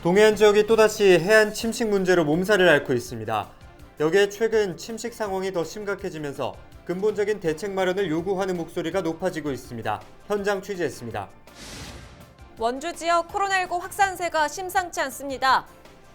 동해안 지역이 또다시 해안 침식 문제로 몸살을 앓고 있습니다. 여기에 최근 침식 상황이 더 심각해지면서 근본적인 대책 마련을 요구하는 목소리가 높아지고 있습니다. 현장 취재했습니다. 원주 지역 코로나19 확산세가 심상치 않습니다.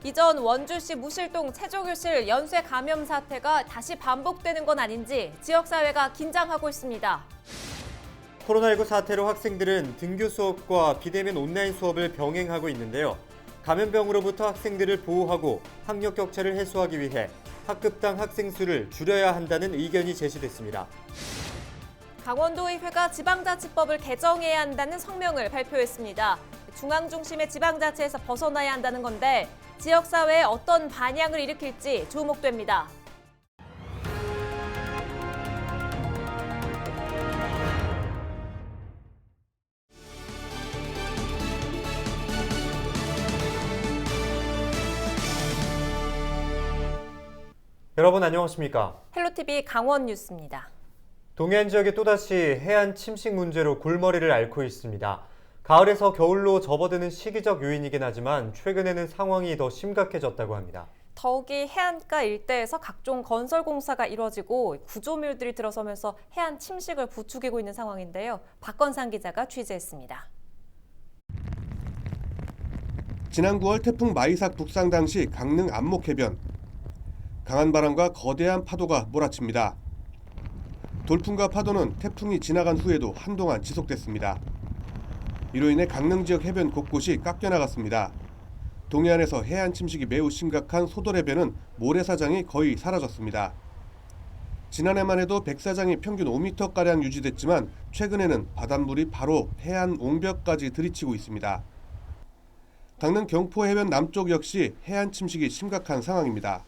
이전 원주시 무실동 체조교실 연쇄 감염 사태가 다시 반복되는 건 아닌지 지역사회가 긴장하고 있습니다. 코로나19 사태로 학생들은 등교 수업과 비대면 온라인 수업을 병행하고 있는데요. 감염병으로부터 학생들을 보호하고 학력 격차를 해소하기 위해 학급당 학생 수를 줄여야 한다는 의견이 제시됐습니다. 강원도의회가 지방자치법을 개정해야 한다는 성명을 발표했습니다. 중앙 중심의 지방자치에서 벗어나야 한다는 건데 지역사회에 어떤 반향을 일으킬지 주목됩니다. 여러분 안녕하십니까? 헬로티비 강원 뉴스입니다. 동해안 지역이 또다시 해안 침식 문제로 골머리를 앓고 있습니다. 가을에서 겨울로 접어드는 시기적 요인이긴 하지만 최근에는 상황이 더 심각해졌다고 합니다. 더욱이 해안가 일대에서 각종 건설 공사가 이뤄지고 구조물들이 들어서면서 해안 침식을 부추기고 있는 상황인데요. 박건상 기자가 취재했습니다. 지난 9월 태풍 마이삭 북상 당시 강릉 안목해변. 강한 바람과 거대한 파도가 몰아칩니다. 돌풍과 파도는 태풍이 지나간 후에도 한동안 지속됐습니다. 이로 인해 강릉 지역 해변 곳곳이 깎여나갔습니다. 동해안에서 해안 침식이 매우 심각한 소돌해변은 모래사장이 거의 사라졌습니다. 지난해만 해도 백사장이 평균 5m가량 유지됐지만 최근에는 바닷물이 바로 해안 옹벽까지 들이치고 있습니다. 강릉 경포 해변 남쪽 역시 해안 침식이 심각한 상황입니다.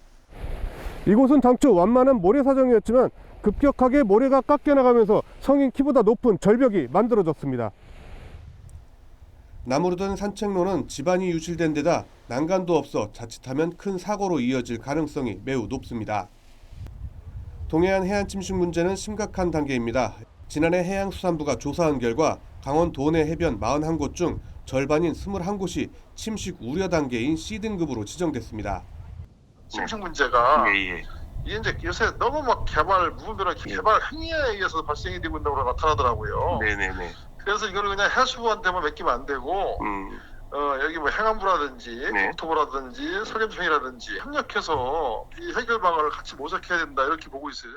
이곳은 당초 완만한 모래사장이었지만 급격하게 모래가 깎여나가면서 성인 키보다 높은 절벽이 만들어졌습니다. 나무르던 산책로는 지반이 유실된 데다 난간도 없어 자칫하면 큰 사고로 이어질 가능성이 매우 높습니다. 동해안 해안 침식 문제는 심각한 단계입니다. 지난해 해양수산부가 조사한 결과 강원 도내 해변 41곳 중 절반인 21곳이 침식 우려 단계인 C등급으로 지정됐습니다. 침식 문제가 이게 이제 요새 너무 막 무분별한 개발 행위에 의해서 발생이 되고 있다고 나타나더라고요. 네네네. 그래서 이거를 그냥 해수부한테만 맡기면 안 되고 여기 뭐 행안부라든지 국토부라든지 산림청이라든지 협력해서 이 해결 방안을 같이 모색해야 된다 이렇게 보고 있어요.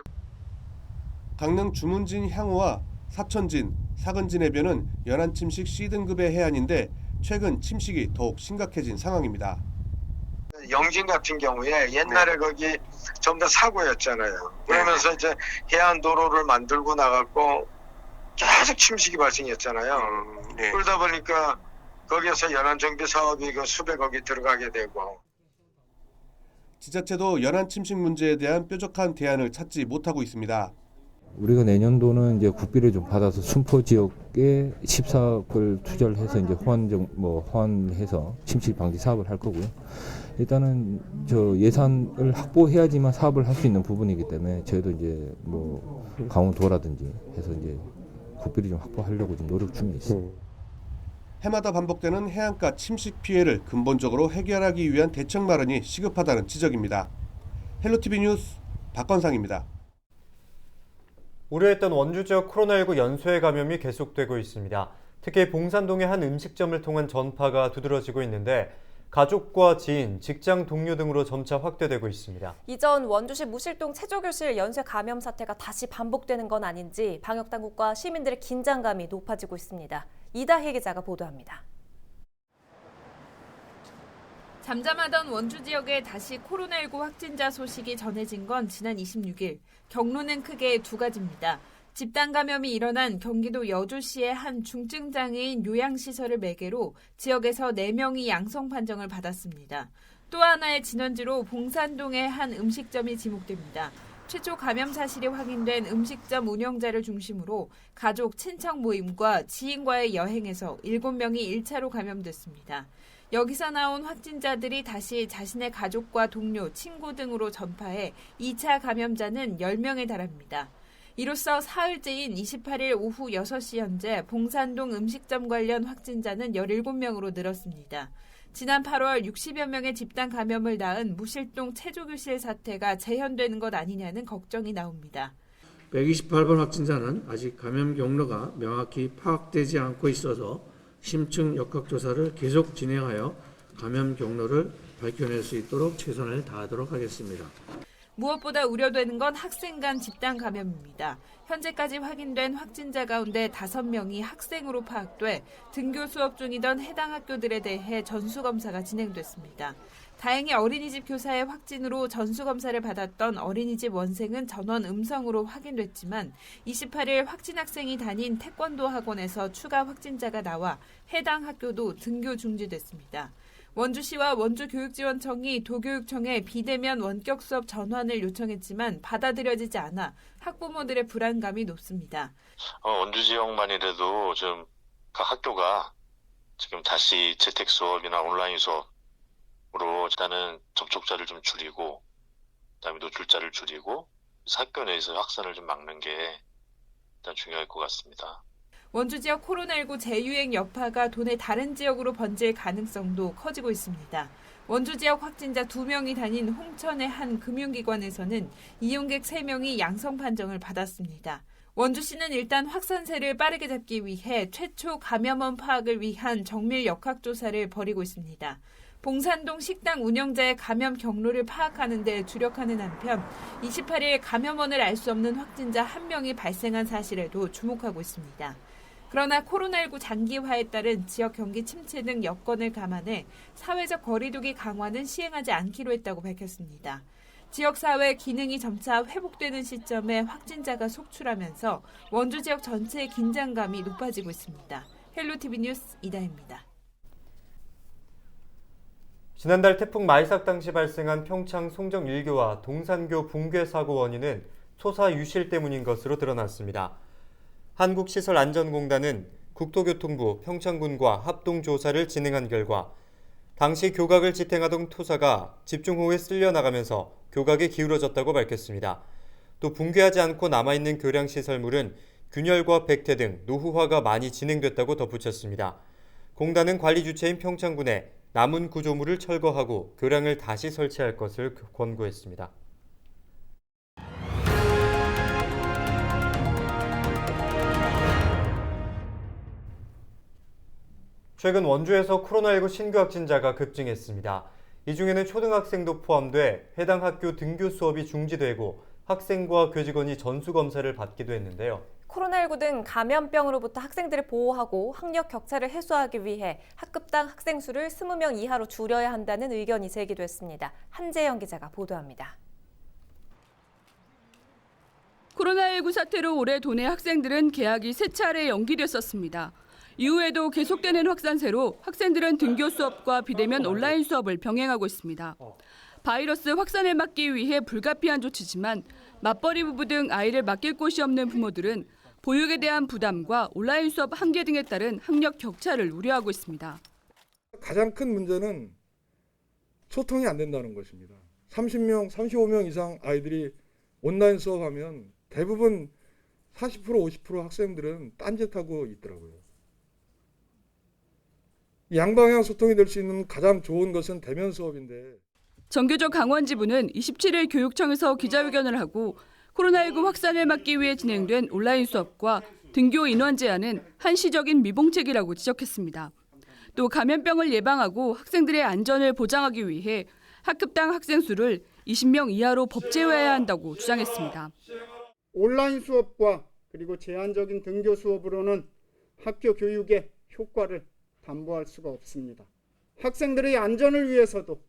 강릉 주문진 향후와 사천진, 사근진 해변은 연안 침식 C등급의 해안인데 최근 침식이 더욱 심각해진 상황입니다. 영진 같은 경우에 옛날에 거기 전부 다 사고였잖아요. 그러면서 이제 해안 도로를 만들고 나갔고 계속 침식이 발생했잖아요. 그러다 보니까 거기에서 연안 정비 사업이 그 수백억이 들어가게 되고. 지자체도 연안 침식 문제에 대한 뾰족한 대안을 찾지 못하고 있습니다. 우리가 내년도는 이제 국비를 좀 받아서 순포 지역에 14억을 투자를 해서 이제 호환해서 침식 방지 사업을 할 거고요. 일단은 저 예산을 확보해야지만 사업을 할 수 있는 부분이기 때문에 저희도 이제 강원도라든지 해서 이제 국비를 좀 확보하려고 좀 노력 중에 있습니다. 해마다 반복되는 해안가 침식 피해를 근본적으로 해결하기 위한 대책 마련이 시급하다는 지적입니다. 헬로티비 뉴스 박건상입니다. 우려했던 원주 지역 코로나19 연쇄 감염이 계속되고 있습니다. 특히 봉산동의 한 음식점을 통한 전파가 두드러지고 있는데 가족과 지인, 직장 동료 등으로 점차 확대되고 있습니다. 이전 원주시 무실동 체조교실 연쇄 감염 사태가 다시 반복되는 건 아닌지 방역당국과 시민들의 긴장감이 높아지고 있습니다. 이다혜 기자가 보도합니다. 잠잠하던 원주 지역에 다시 코로나19 확진자 소식이 전해진 건 지난 26일. 경로는 크게 두 가지입니다. 집단 감염이 일어난 경기도 여주시의 한 중증장애인 요양시설을 매개로 지역에서 4명이 양성 판정을 받았습니다. 또 하나의 진원지로 봉산동의 한 음식점이 지목됩니다. 최초 감염 사실이 확인된 음식점 운영자를 중심으로 가족, 친척 모임과 지인과의 여행에서 7명이 1차로 감염됐습니다. 여기서 나온 확진자들이 다시 자신의 가족과 동료, 친구 등으로 전파해 2차 감염자는 10명에 달합니다. 이로써 사흘째인 28일 오후 6시 현재 봉산동 음식점 관련 확진자는 17명으로 늘었습니다. 지난 8월 60여 명의 집단 감염을 낳은 무실동 체조교실 사태가 재현되는 것 아니냐는 걱정이 나옵니다. 128번 확진자는 아직 감염 경로가 명확히 파악되지 않고 있어서 심층 역학조사를 계속 진행하여 감염 경로를 밝혀낼 수 있도록 최선을 다하도록 하겠습니다. 무엇보다 우려되는 건 학생 간 집단 감염입니다. 현재까지 확인된 확진자 가운데 5명이 학생으로 파악돼 등교 수업 중이던 해당 학교들에 대해 전수검사가 진행됐습니다. 다행히 어린이집 교사의 확진으로 전수검사를 받았던 어린이집 원생은 전원 음성으로 확인됐지만 28일 확진 학생이 다닌 태권도 학원에서 추가 확진자가 나와 해당 학교도 등교 중지됐습니다. 원주시와 원주교육지원청이 도교육청에 비대면 원격 수업 전환을 요청했지만 받아들여지지 않아 학부모들의 불안감이 높습니다. 원주 지역만이라도 좀 각 학교가 지금 다시 재택 수업이나 온라인 수업으로 일단은 접촉자를 좀 줄이고 그다음에 노출자를 줄이고 학교 내에서 확산을 좀 막는 게 일단 중요할 것 같습니다. 원주 지역 코로나19 재유행 여파가 도내 다른 지역으로 번질 가능성도 커지고 있습니다. 원주 지역 확진자 2명이 다닌 홍천의 한 금융기관에서는 이용객 3명이 양성 판정을 받았습니다. 원주시는 일단 확산세를 빠르게 잡기 위해 최초 감염원 파악을 위한 정밀 역학조사를 벌이고 있습니다. 봉산동 식당 운영자의 감염 경로를 파악하는 데 주력하는 한편 28일 감염원을 알 수 없는 확진자 1명이 발생한 사실에도 주목하고 있습니다. 그러나 코로나19 장기화에 따른 지역 경기 침체 등 여건을 감안해 사회적 거리두기 강화는 시행하지 않기로 했다고 밝혔습니다. 지역사회 기능이 점차 회복되는 시점에 확진자가 속출하면서 원주 지역 전체의 긴장감이 높아지고 있습니다. 헬로티비 뉴스 이다혜입니다. 지난달 태풍 마이삭 당시 발생한 평창 송정 1교와 동산교 붕괴 사고 원인은 소사 유실 때문인 것으로 드러났습니다. 한국시설안전공단은 국토교통부 평창군과 합동조사를 진행한 결과 당시 교각을 지탱하던 토사가 집중호우에 쓸려나가면서 교각이 기울어졌다고 밝혔습니다. 또 붕괴하지 않고 남아있는 교량시설물은 균열과 백태 등 노후화가 많이 진행됐다고 덧붙였습니다. 공단은 관리 주체인 평창군에 남은 구조물을 철거하고 교량을 다시 설치할 것을 권고했습니다. 최근 원주에서 코로나19 신규 확진자가 급증했습니다. 이 중에는 초등학생도 포함돼 해당 학교 등교 수업이 중지되고 학생과 교직원이 전수검사를 받기도 했는데요. 코로나19 등 감염병으로부터 학생들을 보호하고 학력 격차를 해소하기 위해 학급당 학생 수를 20명 이하로 줄여야 한다는 의견이 제기됐습니다. 한재영 기자가 보도합니다. 코로나19 사태로 올해 도내 학생들은 개학이 3차례 연기됐었습니다. 이후에도 계속되는 확산세로 학생들은 등교 수업과 비대면 온라인 수업을 병행하고 있습니다. 바이러스 확산을 막기 위해 불가피한 조치지만 맞벌이 부부 등 아이를 맡길 곳이 없는 부모들은 보육에 대한 부담과 온라인 수업 한계 등에 따른 학력 격차를 우려하고 있습니다. 가장 큰 문제는 소통이 안 된다는 것입니다. 30명, 35명 이상 아이들이 온라인 수업하면 대부분 40%, 50% 학생들은 딴짓하고 있더라고요. 양방향 소통이 될 수 있는 가장 좋은 것은 대면 수업인데. 정교조 강원지부는 27일 교육청에서 기자회견을 하고 코로나19 확산을 막기 위해 진행된 온라인 수업과 등교 인원 제한은 한시적인 미봉책이라고 지적했습니다. 또 감염병을 예방하고 학생들의 안전을 보장하기 위해 학급당 학생 수를 20명 이하로 법제화해야 한다고 주장했습니다. 온라인 수업과 그리고 제한적인 등교 수업으로는 학교 교육의 효과를 담보할 수가 없습니다. 학생들의 안전을 위해서도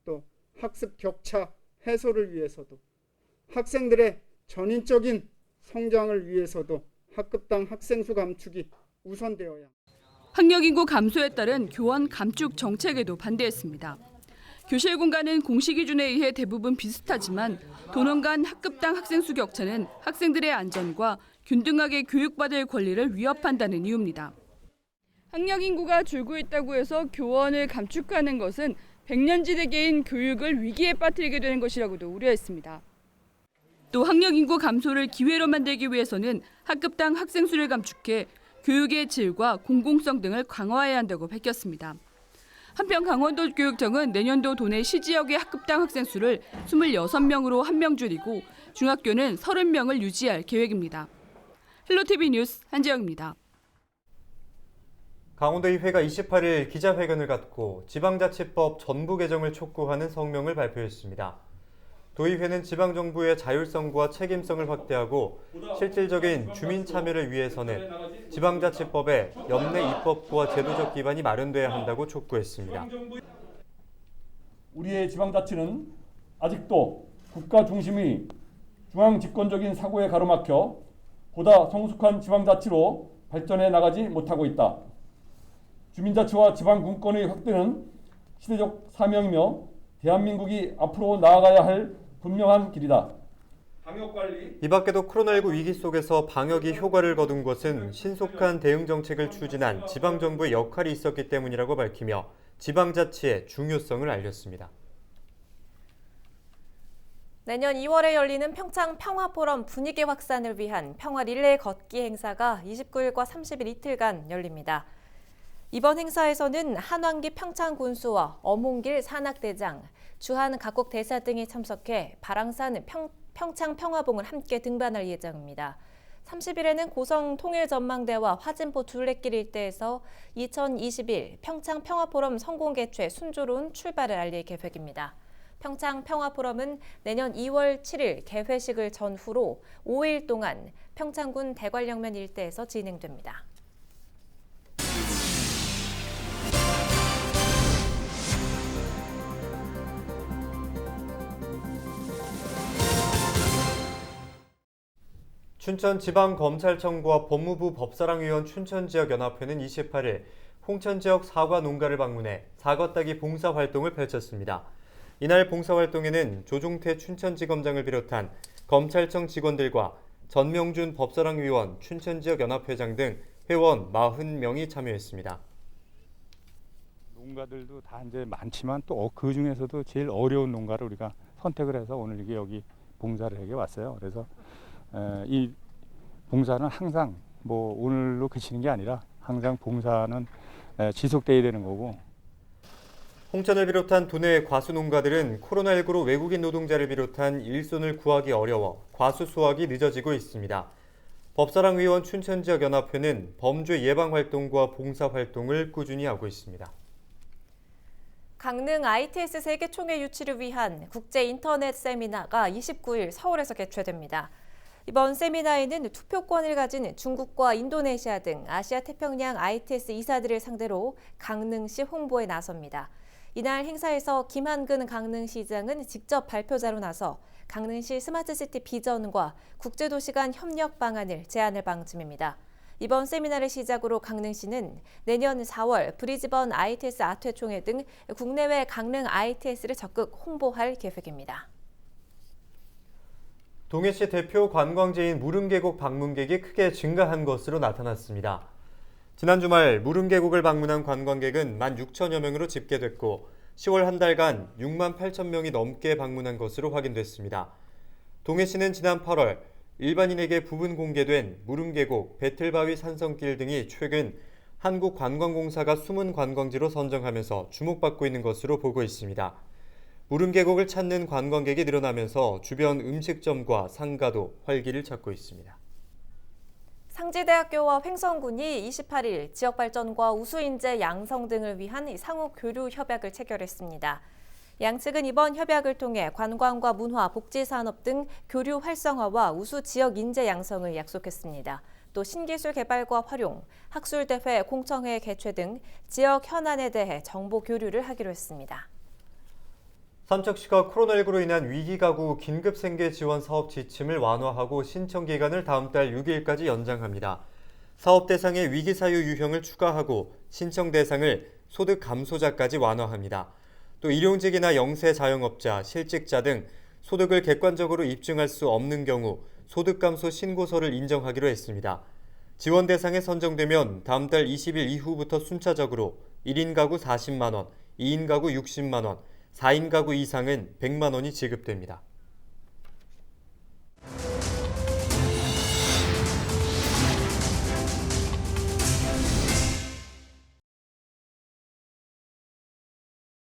또 학습 격차 해소를 위해서도 학생들의 전인적인 성장을 위해서도 학급당 학생 수 감축이 우선되어야 합니다. 학력 인구 감소에 따른 교원 감축 정책에도 반대했습니다. 교실 공간은 공시 기준에 의해 대부분 비슷하지만 도농 간 학급당 학생 수 격차는 학생들의 안전과 균등하게 교육받을 권리를 위협한다는 이유입니다. 학력 인구가 줄고 있다고 해서 교원을 감축하는 것은 100년지대계인 교육을 위기에 빠뜨리게 되는 것이라고도 우려했습니다. 또 학령 인구 감소를 기회로 만들기 위해서는 학급당 학생 수를 감축해 교육의 질과 공공성 등을 강화해야 한다고 밝혔습니다. 한편 강원도 교육청은 내년도 도내 시지역의 학급당 학생 수를 26명으로 1명 줄이고 중학교는 30명을 유지할 계획입니다. 헬로티비 뉴스 한지영입니다. 강원도의회가 28일 기자회견을 갖고 지방자치법 전부 개정을 촉구하는 성명을 발표했습니다. 도의회는 지방정부의 자율성과 책임성을 확대하고 실질적인 주민 참여를 위해서는 지방자치법에 연내 입법과 제도적 기반이 마련돼야 한다고 촉구했습니다. 우리의 지방자치는 아직도 국가 중심의 중앙 집권적인 사고에 가로막혀 보다 성숙한 지방자치로 발전해 나가지 못하고 있다. 주민자치와 지방분권의 확대는 시대적 사명이며 대한민국이 앞으로 나아가야 할 분명한 길이다. 이 밖에도 코로나19 위기 속에서 방역이 효과를 거둔 것은 신속한 대응 정책을 추진한 지방정부의 역할이 있었기 때문이라고 밝히며 지방자치의 중요성을 알렸습니다. 내년 2월에 열리는 평창 평화포럼 분위기 확산을 위한 평화 릴레이 걷기 행사가 29일과 30일 이틀간 열립니다. 이번 행사에서는 한왕기 평창군수와 엄홍길 산악대장, 주한 각국 대사 등이 참석해 발왕산 평창 평화봉을 함께 등반할 예정입니다. 30일에는 고성 통일전망대와 화진포 둘레길 일대에서 2021 평창 평화포럼 성공 개최 순조로운 출발을 알릴 계획입니다. 평창 평화포럼은 내년 2월 7일 개회식을 전후로 5일 동안 평창군 대관령면 일대에서 진행됩니다. 춘천지방검찰청과 법무부 법사랑위원 춘천지역연합회는 28일 홍천지역 사과 농가를 방문해 사과 따기 봉사활동을 펼쳤습니다. 이날 봉사활동에는 조종태 춘천지검장을 비롯한 검찰청 직원들과 전명준 법사랑위원 춘천지역연합회장 등 회원 40명이 참여했습니다. 농가들도 다 이제 많지만 또 그 중에서도 제일 어려운 농가를 우리가 선택을 해서 오늘 여기 봉사를 하게 왔어요. 그래서 이 봉사는 항상 오늘로 그치는 게 아니라 항상 봉사는 지속돼야 되는 거고. 홍천을 비롯한 도내 과수 농가들은 코로나19로 외국인 노동자를 비롯한 일손을 구하기 어려워 과수 수확이 늦어지고 있습니다. 법사랑위원 춘천지역연합회는 범죄 예방 활동과 봉사 활동을 꾸준히 하고 있습니다. 강릉 ITS 세계총회 유치를 위한 국제 인터넷 세미나가 29일 서울에서 개최됩니다. 이번 세미나에는 투표권을 가진 중국과 인도네시아 등 아시아 태평양 ITS 이사들을 상대로 강릉시 홍보에 나섭니다. 이날 행사에서 김한근 강릉시장은 직접 발표자로 나서 강릉시 스마트시티 비전과 국제도시 간 협력 방안을 제안할 방침입니다. 이번 세미나를 시작으로 강릉시는 내년 4월 브리즈번 ITS 아트회총회 등 국내외 강릉 ITS를 적극 홍보할 계획입니다. 동해시 대표 관광지인 무릉계곡 방문객이 크게 증가한 것으로 나타났습니다. 지난 주말 무릉계곡을 방문한 관광객은 16,000여 명으로 집계됐고 10월 한 달간 6만 8천 명이 넘게 방문한 것으로 확인됐습니다. 동해시는 지난 8월 일반인에게 부분 공개된 무릉계곡, 배틀바위 산성길 등이 최근 한국관광공사가 숨은 관광지로 선정하면서 주목받고 있는 것으로 보고 있습니다. 무릉계곡을 찾는 관광객이 늘어나면서 주변 음식점과 상가도 활기를 찾고 있습니다. 상지대학교와 횡성군이 28일 지역발전과 우수인재 양성 등을 위한 상호 교류 협약을 체결했습니다. 양측은 이번 협약을 통해 관광과 문화, 복지산업 등 교류 활성화와 우수 지역 인재 양성을 약속했습니다. 또 신기술 개발과 활용, 학술대회, 공청회 개최 등 지역 현안에 대해 정보 교류를 하기로 했습니다. 삼척시가 코로나19로 인한 위기가구 긴급생계 지원 사업 지침을 완화하고 신청 기간을 다음 달 6일까지 연장합니다. 사업 대상의 위기사유 유형을 추가하고 신청 대상을 소득 감소자까지 완화합니다. 또 일용직이나 영세 자영업자, 실직자 등 소득을 객관적으로 입증할 수 없는 경우 소득 감소 신고서를 인정하기로 했습니다. 지원 대상에 선정되면 다음 달 20일 이후부터 순차적으로 1인 가구 40만 원, 2인 가구 60만 원, 4인 가구 이상은 100만 원이 지급됩니다.